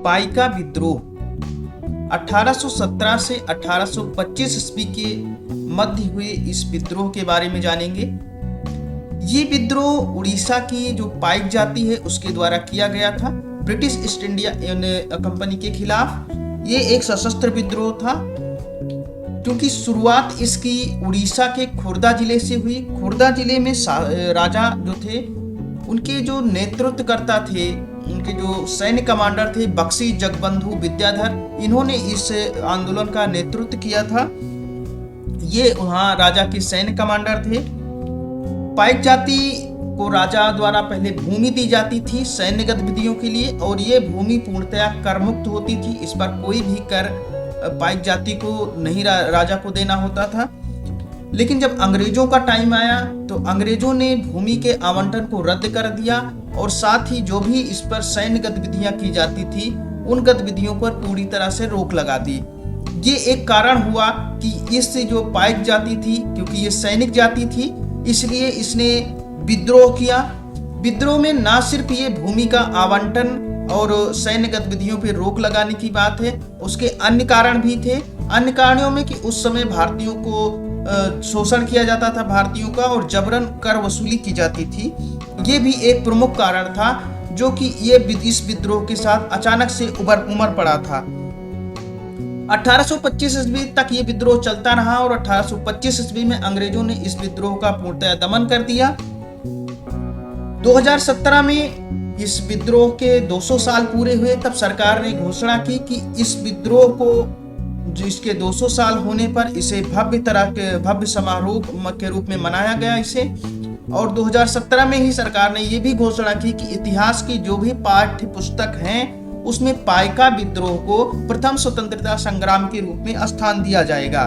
पाइका विद्रोह 1817 से 1825 ईस्वी के मध्य हुए इस विद्रोह के बारे में जानेंगे। ये विद्रोह उड़ीसा की जो पाइक जाति है उसके द्वारा किया गया था ब्रिटिश ईस्ट इंडिया कंपनी के खिलाफ। ये एक सशस्त्र विद्रोह था क्योंकि शुरुआत इसकी उड़ीसा के खुर्दा जिले से हुई। खुर्दा जिले में राजा जो थे उनके जो नेतृत्वकर्ता थे, उनके जो सैन्य कमांडर थे बक्सी जगबंधु विद्याधर, इन्होंने इस आंदोलन का नेतृत्व किया था। ये वहाँ राजा के सैन्य कमांडर थे। पाइक जाति को राजा द्वारा पहले भूमि दी जाती थी सैन्य गतिविधियों के लिए, और ये भूमि पूर्णतया कर मुक्त होती थी। इस पर कोई भी कर पाइक जाति को नहीं राजा को देना होता था। लेकिन जब अंग्रेजों का टाइम आया तो अंग्रेजों ने भूमि के आवंटन को रद्द कर दिया और साथ ही जो भी इस पर सैन्य गतिविधियां की जाती थी उन गतिविधियों पर पूरी तरह से रोक लगा दी। ये एक कारण हुआ कि इससे जो पाइक जाति थी, क्योंकि ये सैनिक जाति थी, इसलिए इसने विद्रोह किया। विद्रोह में ना सिर्फ ये भूमि का आवंटन और सैन्य गतिविधियों पर रोक लगाने की बात है, उसके अन्य कारण भी थे। अन्य कारणों में कि उस समय भारतीयों को शोषण किया जाता था भारतीयों का, और जबरन कर वसूली की जाती थी। ये भी एक प्रमुख कारण था जो कि ये इस विद्रोह के साथ अचानक से उमड़ पड़ा था। 1825 ईस्वी तक ये विद्रोह चलता रहा और 1825 ईस्वी में अंग्रेजों ने इस विद्रोह का पूर्णतः दमन कर दिया। 2017 में इस विद्रोह के 200 साल पूरे हुए, तब सरकार ने घोषणा की कि इस विद्रोह को जो इसके 200 साल होने पर इसे भव्य समारोह के रूप में मनाया गया इसे। और 2017 में ही सरकार ने ये भी घोषणा की कि इतिहास की जो भी पाठ्य पुस्तक हैं उसमें पाइका विद्रोह को प्रथम स्वतंत्रता संग्राम के रूप में स्थान दिया जाएगा।